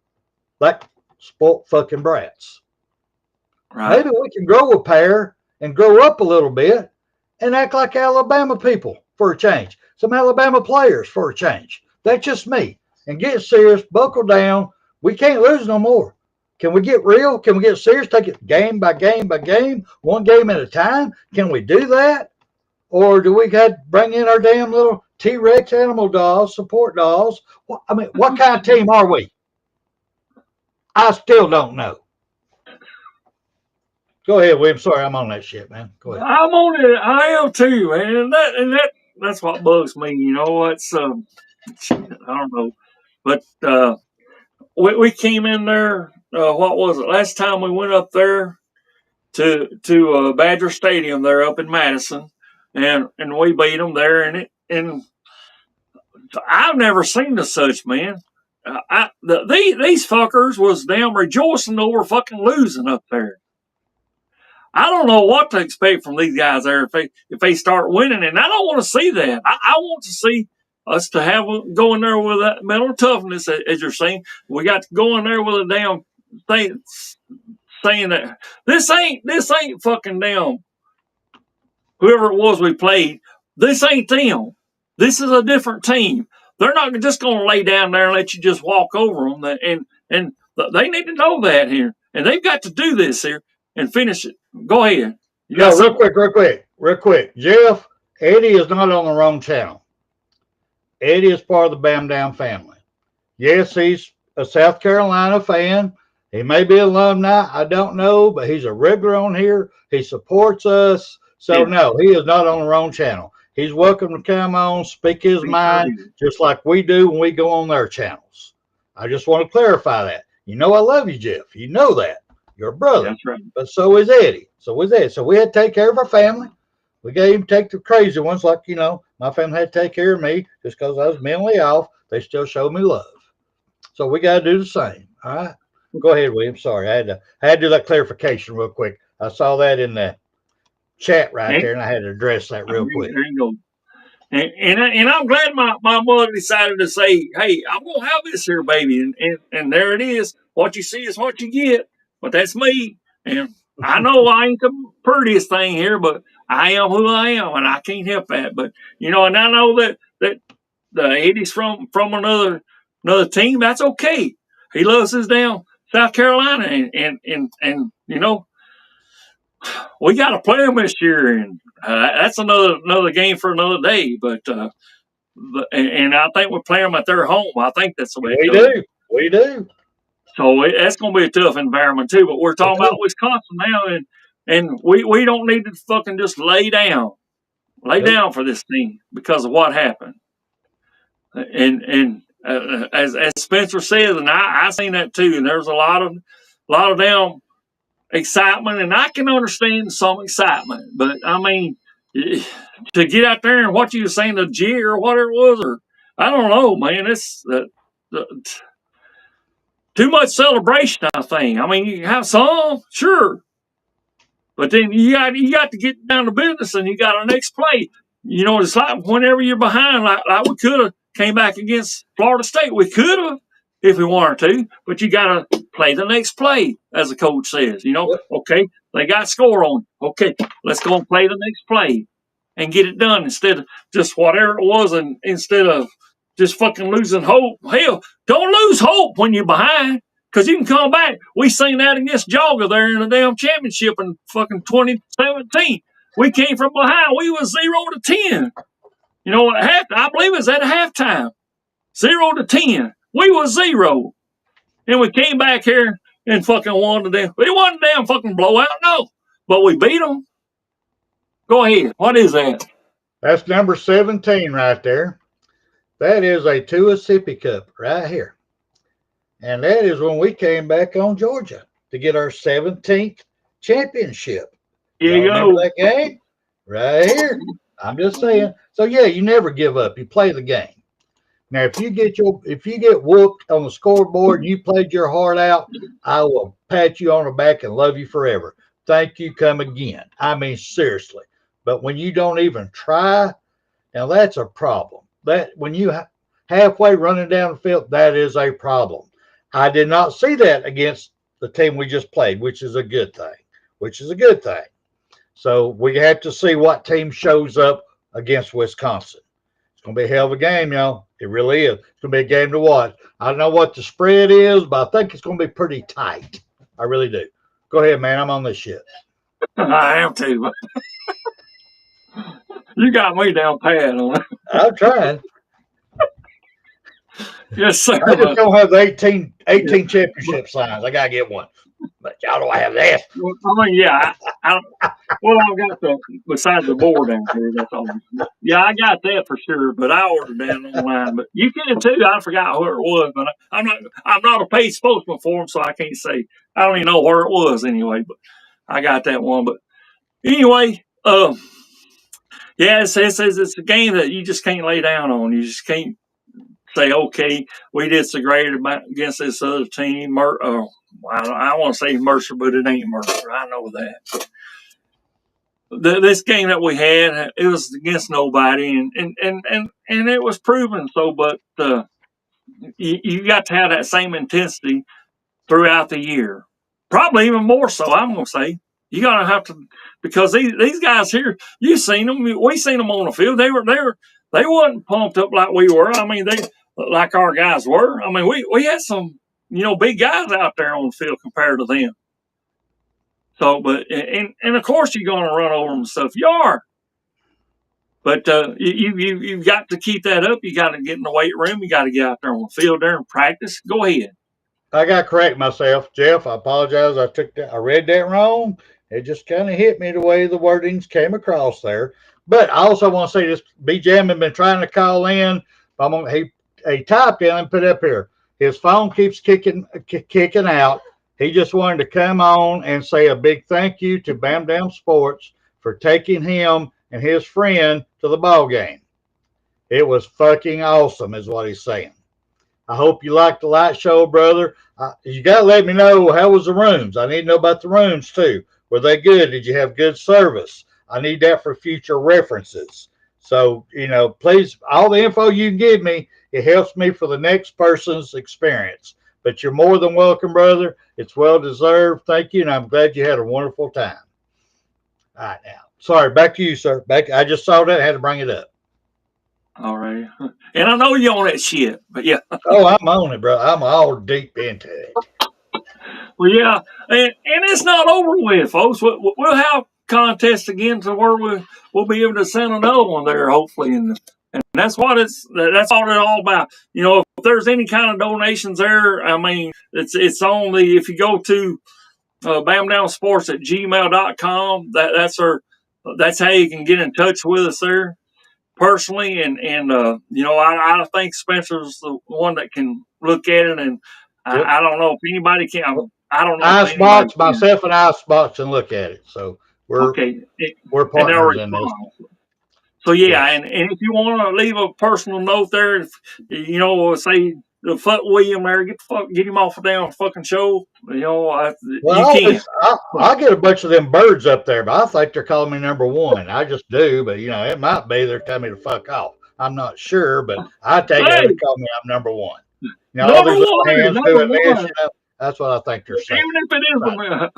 like sport fucking brats. Right. Maybe we can grow a pair and grow up a little bit and act like Alabama people for a change. Some Alabama players for a change. That's just me. And get serious, buckle down. We can't lose no more. Can we get real? Can we get serious? Take it game by game by game, one game at a time? Can we do that? Or do we got to bring in our damn little T-Rex animal dolls, support dolls? What kind of team are we? I still don't know. Go ahead, William. Sorry, I'm on that shit, man. Go ahead. I'm on it. I am too, man. And that's what bugs me. You know, it's I don't know, but we came in there. What was it? Last time we went up there to Badger Stadium there up in Madison, and we beat them there. And I've never seen the such, man. These fuckers was damn rejoicing over fucking losing up there. I don't know what to expect from these guys there if they start winning, and I don't want to see that. I want to see us to have go in there with that mental toughness, as you're saying. We got to go in there with a damn thing saying that this ain't fucking damn whoever it was we played. This ain't them. This is a different team. They're not just going to lay down there and let you just walk over them, and they need to know that here, and they've got to do this here and finish it. Go ahead. Real quick. Jeff, Eddie is not on the wrong channel. Eddie is part of the Bam Down family. Yes, he's a South Carolina fan. He may be alumni. I don't know, but he's a regular on here. He supports us. So, no, he is not on the wrong channel. He's welcome to come on, speak his mind, just like we do when we go on their channels. I just want to clarify that. You know I love you, Jeff. You know that. You're a brother. That's right. But so is Eddie. So we had to take care of our family. We gave him take the crazy ones, like, my family had to take care of me just because I was mentally off. They still showed me love. So we got to do the same. All right. Go ahead, William. Sorry. I had to do that clarification real quick. I saw that in the chat right there, and I had to address that real quick. There you go. And I'm glad my mother decided to say, hey, I'm going to have this here, baby. And there it is. What you see is what you get. But that's me. And I know I ain't the prettiest thing here, but I am who I am, and I can't help that. But, and I know that the Eddie's from another team. That's okay. He loves his down South Carolina. And we got to play them this year. And that's another game for another day. But and I think we play them at their home. I think that's the way it goes. We do. So that's going to be a tough environment too. But we're talking about Wisconsin now, and we don't need to fucking just lay down for this team because of what happened. And as Spencer says, and I seen that too. And there's a lot of damn excitement, and I can understand some excitement, but I mean, to get out there and what you were saying, the jig or whatever it was, or I don't know, man, it's too much celebration. I think. I mean, you can have some, sure, but then you got to get down to business, and you got a next play. It's like whenever you're behind, like we could have came back against Florida State, we could have if we wanted to, but you got to play the next play, as the coach says. Okay, they got score on. Okay, let's go and play the next play and get it done instead of just whatever it was, and instead of just fucking losing hope. Hell, don't lose hope when you're behind, because you can come back. We seen that against Georgia there in the damn championship in fucking 2017. We came from behind. We was 0-10. I believe it was at halftime. 0-10. We was 0. And we came back here and fucking won the damn. It wasn't a damn fucking blowout, no. But we beat them. Go ahead. What is that? That's number 17 right there. That is a Tuissippi Cup right here. And that is when we came back on Georgia to get our 17th championship. Here you go. Remember that game? Right here. I'm just saying. So, yeah, you never give up. You play the game. Now, if you get whooped on the scoreboard and you played your heart out, I will pat you on the back and love you forever. Thank you. Come again. I mean, seriously. But when you don't even try, now that's a problem. That when you halfway running down the field, that is a problem. I did not see that against the team we just played, which is a good thing. So we have to see what team shows up against Wisconsin. It's going to be a hell of a game, y'all. It really is. It's going to be a game to watch. I don't know what the spread is, but I think it's going to be pretty tight. I really do. Go ahead, man. I'm on this shit. I am too. You got me down pat on it. I'm trying. Yes, sir. I just don't have the 18 championship signs. I got to get one. But y'all don't have that. I mean, yeah. I've got besides the board down here. That's all. Yeah, I got that for sure. But I ordered that online. But you can too. I forgot where it was. But I'm not a paid spokesman for them, so I can't say. I don't even know where it was anyway. But I got that one. But anyway, yeah, it says it's a game that you just can't lay down on. You just can't say, okay, we did so great against this other team. I want to say Mercer, but it ain't Mercer. I know that. This game that we had, it was against nobody, and it was proven so. But you got to have that same intensity throughout the year, probably even more so. I'm going to say you got to have to, because these guys here, you seen them. We seen them on the field. They wasn't pumped up like we were. I mean, like our guys were. I mean, we had some big guys out there on the field compared to them. So, but and of course you're going to run over them and stuff. You are, but you've got to keep that up. You got to get in the weight room. You got to get out there on the field there and practice. Go ahead. I got to correct myself, Jeff. I apologize. I read that wrong. It just kind of hit me the way the wordings came across there. But I also want to say this: B-Jam had been trying to call in. He typed in and put up here. His phone keeps kicking out. He just wanted to come on and say a big thank you to BAMA Sports for taking him and his friend to the ball game. It was fucking awesome, is what he's saying. I hope you liked the light show, brother. You got to let me know, how was the rooms? I need to know about the rooms, too. Were they good? Did you have good service? I need that for future references. So, please, all the info you can give me, it helps me for the next person's experience. But you're more than welcome, brother. It's well deserved. Thank you, and I'm glad you had a wonderful time. All right, now. Sorry, back to you, sir. I just saw that, had to bring it up. All right. And I know you on that shit, but yeah. Oh, I'm on it, bro. I'm all deep into it. Well, yeah, and it's not over with, folks. We'll have contests again to where we'll be able to send another one there, hopefully, and that's what that's all it's all about. If there's any kind of donations there, I mean, it's only if you go to BAMA Sports at gmail.com. That's how you can get in touch with us there personally, and I think Spencer's the one that can look at it, and Yep. I don't know if anybody can. I don't know. Icebox, myself and Icebox, and look at it. So we're partners in this. So yeah, and if you want to leave a personal note there, say the fuck William there, get him off the damn fucking show. You can. I get a bunch of them birds up there, but I think they're calling me number one. I just do, but it might be they're telling me to fuck off. I'm not sure, but I take it they call me I'm number one. All these little hands doing this, that's what I think they're saying. Even if it is,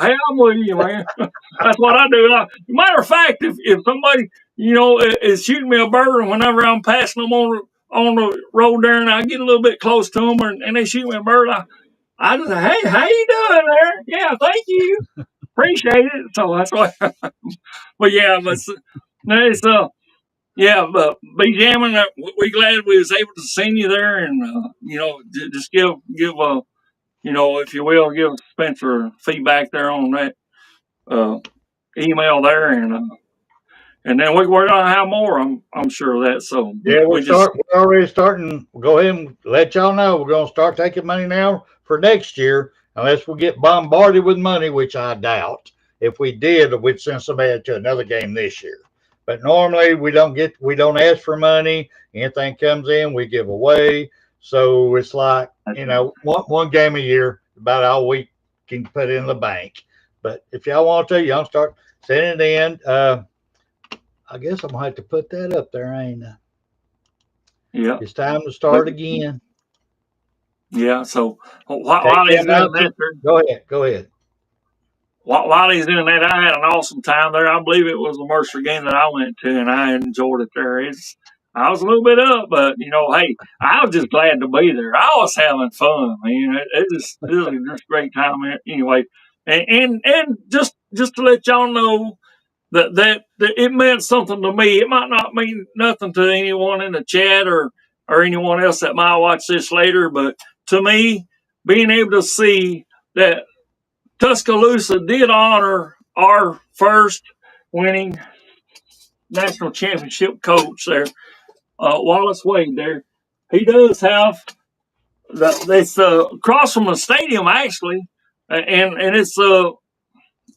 hey, I'm with you, man. That's what I do. Matter of fact, if somebody, is shooting me a bird, and whenever I'm passing them on the road there, and I get a little bit close to them, and they shoot me a bird, I just say, hey, how you doing there? Yeah, thank you. Appreciate it. So that's why. But yeah, but be jamming. We glad we was able to send you there, and just give if you will, give Spencer feedback there on that email there, and then we're gonna have more. I'm sure of that. So yeah, we're already starting. We'll go ahead and let y'all know we're gonna start taking money now for next year, unless we get bombarded with money, which I doubt. If we did, we'd send somebody to another game this year. But normally we don't ask for money. Anything comes in, we give away. So it's like, one game a year, about all we can put in the bank. But if y'all want to, y'all start sending it in. I guess I'm going to have to put that up there, ain't I? Yeah. It's time to start again. Yeah, so while he's doing that, Go ahead. While he's doing that, I had an awesome time there. I believe it was the Mercer game that I went to, and I enjoyed it there. I was a little bit up, but hey, I was just glad to be there. I was having fun. It was just a great time anyway. And just to let y'all know that it meant something to me. It might not mean nothing to anyone in the chat or anyone else that might watch this later, but to me, being able to see that Tuscaloosa did honor our first winning national championship coach there, Wallace Wade there. He does have it's across from the stadium actually, and it's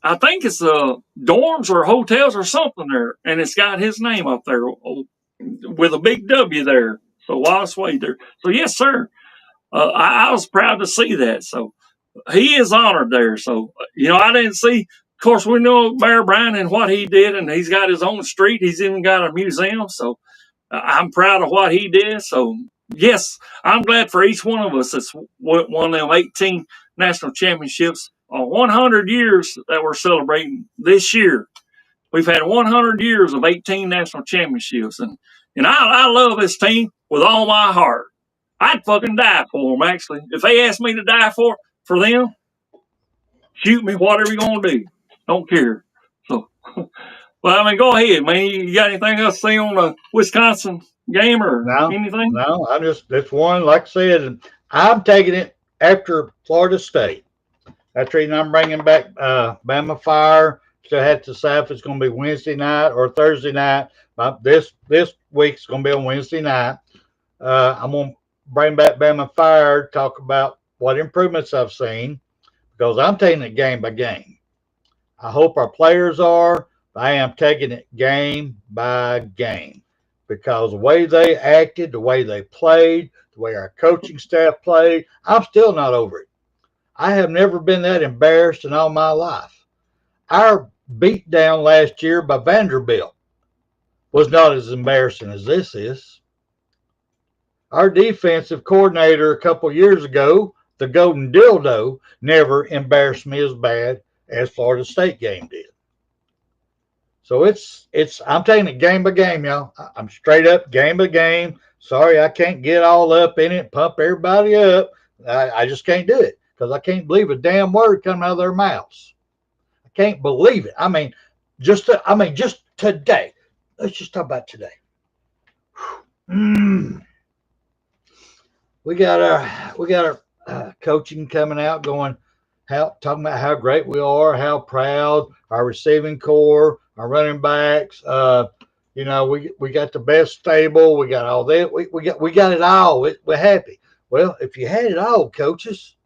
I think it's dorms or hotels or something there, and it's got his name up there with a big W there. So Wallace Wade there. So yes, sir. I was proud to see that. So he is honored there. So I didn't see. Of course, we know Bear Bryant and what he did, and he's got his own street. He's even got a museum. So I'm proud of what he did. So yes, I'm glad for each one of us that's won them 18 national championships. 100 years that we're celebrating this year. We've had 100 years of 18 national championships, and I love this team with all my heart. I'd fucking die for them. Actually, if they asked me to die for them, shoot me, whatever you're gonna do. Don't care. So, well, go ahead, man. You got anything else to say on the Wisconsin game or anything? No, it's one, like I said, I'm taking it after Florida State. That's the reason I'm bringing back Bama Fire. Still have to decide if it's going to be Wednesday night or Thursday night. This week's going to be on Wednesday night. I'm going to bring back Bama Fire, talk about what improvements I've seen, because I'm taking it game by game. I hope our players are, but I am taking it game by game, because the way they acted, the way they played, the way our coaching staff played, I'm still not over it. I have never been that embarrassed in all my life. Our beat down last year by Vanderbilt was not as embarrassing as this is. Our defensive coordinator a couple years ago, the Golden Dildo, never embarrassed me as bad as Florida State game did. So I'm taking it game by game, y'all. I'm straight up game by game. Sorry, I can't get all up in it, pump everybody up. I just can't do it because I can't believe a damn word coming out of their mouths. I can't believe it. I mean, just today. Let's just talk about today. We got our coaching coming out, talking about how great we are, how proud our receiving core, our running backs. We got the best stable. We got all that. We got it all. We're happy. Well, if you had it all, coaches,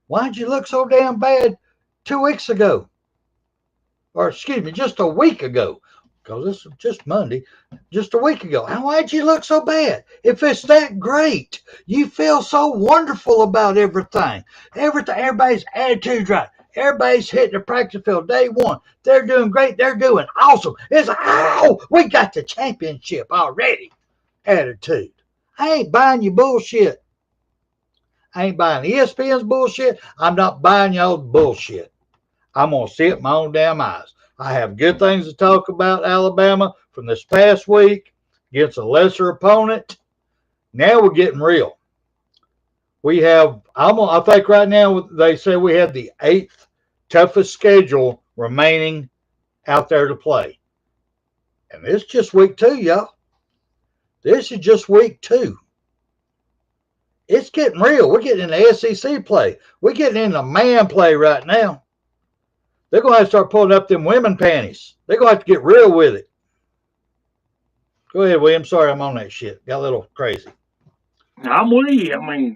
why'd you look so damn bad 2 weeks ago? Or excuse me, just a week ago. Because this is just Monday, just a week ago. And why'd you look so bad? If it's that great, you feel so wonderful about everything. Everybody's attitude's right. Everybody's hitting the practice field day one. They're doing great. They're doing awesome. We got the championship already. Attitude. I ain't buying your bullshit. I ain't buying ESPN's bullshit. I'm not buying y'all's bullshit. I'm going to see it with my own damn eyes. I have good things to talk about Alabama from this past week against a lesser opponent. Now we're getting real. I think right now they say we have the 8th toughest schedule remaining out there to play. And this is just week 2, y'all. This is just week 2. It's getting real. We're getting into SEC play. We're getting into man play right now. They're going to have to start pulling up them women panties. They're going to have to get real with it. Go ahead, William. Sorry, I'm on that shit. Got a little crazy. I'm with you. I mean,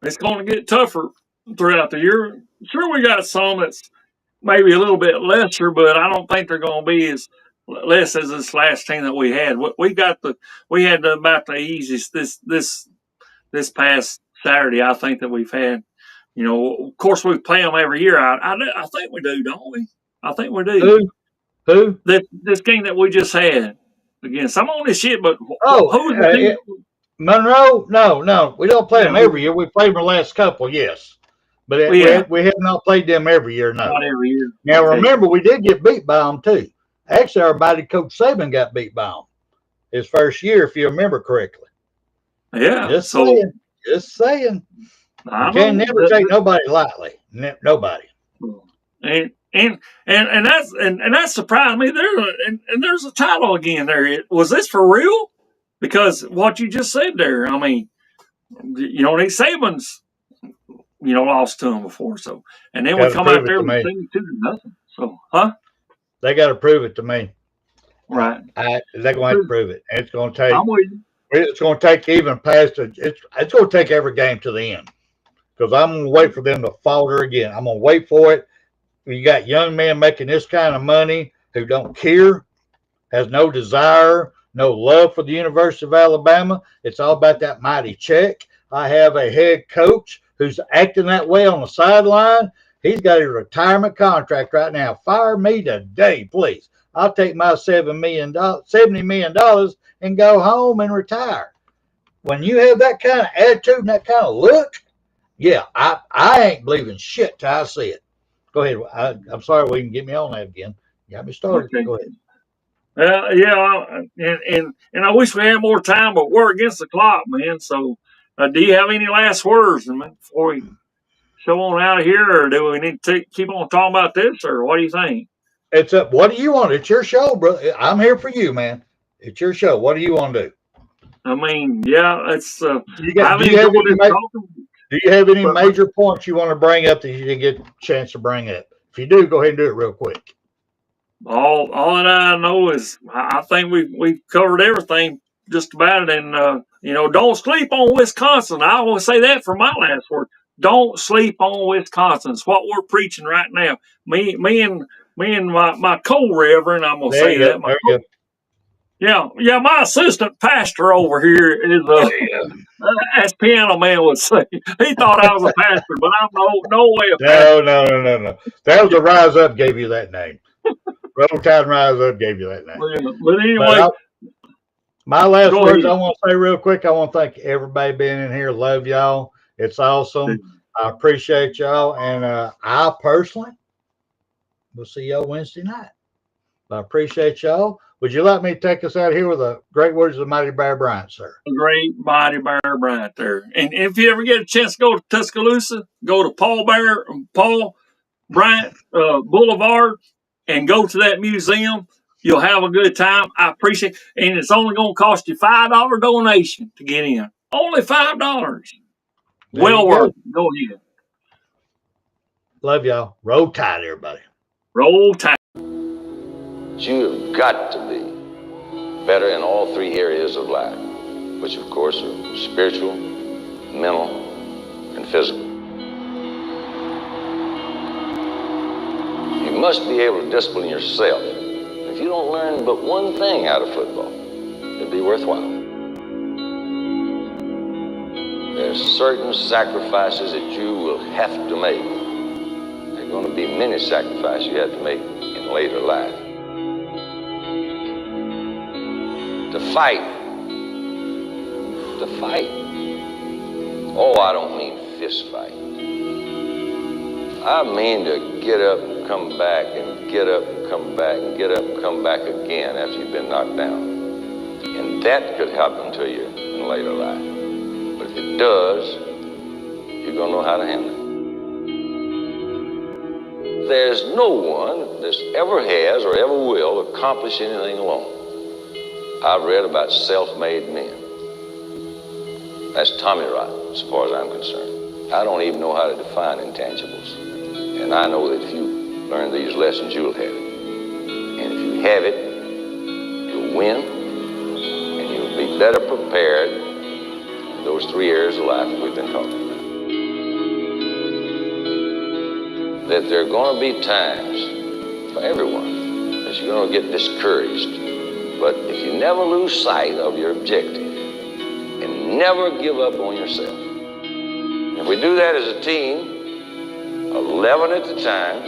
it's going to get tougher throughout the year. Sure, we got some that's maybe a little bit lesser, but I don't think they're going to be as less as this last team that we had. We had about the easiest this past Saturday. I think that we've had. Of course, we play them every year. I think we do, don't we? I think we do. Who? This game that we just had against. I'm on this shit, but who's the team? Monroe? No. We don't play them every year. We played them the last couple, yes. But we have not played them every year, no. Not every year. Now, remember, we did get beat by them, too. Actually, our buddy Coach Saban got beat by them his first year, if you remember correctly. Yeah. Just saying. You can't never take nobody lightly. Nobody. And that surprised me. There's a title again there. Was this for real? Because what you just said there, I mean, Nick Saban's, lost to him before. So, and then we come out there with 72-0. So, They got to prove it to me. Right. They're going to have to prove it. And it's going to take. I'm with you. It's going to take even past it's going to take every game to the end. Because I'm going to wait for them to falter again. I'm going to wait for it. You got young men making this kind of money who don't care, has no desire, no love for the University of Alabama. It's all about that mighty check. I have a head coach who's acting that way on the sideline. He's got a retirement contract right now. Fire me today, please. I'll take my $70 million and go home and retire. When you have that kind of attitude and that kind of look, yeah, I ain't believing shit till I see it. Go ahead. I'm sorry we can get me on that again. You got me started. Okay. Go ahead. And I wish we had more time, but we're against the clock, man. So, do you have any last words before we show on out of here, or do we need to keep on talking about this, or what do you think? It's up. What do you want? It's your show, brother. I'm here for you, man. It's your show. What do you want to do? I mean, yeah, it's. Do you have any major points you want to bring up that you didn't get a chance to bring up? If you do, go ahead and do it real quick. All that I know is I think we've covered everything just about it, and don't sleep on Wisconsin. I will say that for my last word. Don't sleep on Wisconsin. It's what we're preaching right now. Me and my co-reverend, I'm gonna say that. Yeah, my assistant pastor over here is as Piano Man would say. He thought I was a pastor, but I'm no way a pastor. No. That was a Rise Up gave you that name. Roll Tide and Rise Up gave you that name. But anyway, My last Go words ahead. I want to say real quick. I want to thank everybody being in here. Love y'all. It's awesome. I appreciate y'all. And I personally will see y'all Wednesday night. I appreciate y'all. Would you like me to take us out here with the great words of the mighty Bear Bryant, sir? Great body Bear Bryant there. And if you ever get a chance to go to Tuscaloosa, go to Paul Bryant Boulevard and go to that museum. You'll have a good time. I appreciate it. And it's only going to cost you $5 donation to get in. Only $5. Well worth it. Go ahead. Love y'all. Roll Tide, everybody. Roll Tide. You have got to be better in all three areas of life, which of course are spiritual, mental, and physical. You must be able to discipline yourself. If you don't learn but one thing out of football, it'd be worthwhile. There's certain sacrifices that you will have to make. There are going to be many sacrifices you have to make in later life. To fight. Oh, I don't mean fist fight. I mean to get up and come back and get up and come back and get up and come back again after you've been knocked down. And that could happen to you in later life. But if it does, you're going to know how to handle it. There's no one that ever has or ever will accomplish anything alone. I've read about self-made men. That's Tommy Rot, as far as I'm concerned. I don't even know how to define intangibles. And I know that if you learn these lessons, you'll have it. And if you have it, you'll win, and you'll be better prepared in those three areas of life that we've been talking about. That there are going to be times for everyone that you're going to get discouraged. But if you never lose sight of your objective and never give up on yourself, if we do that as a team, 11 at a time,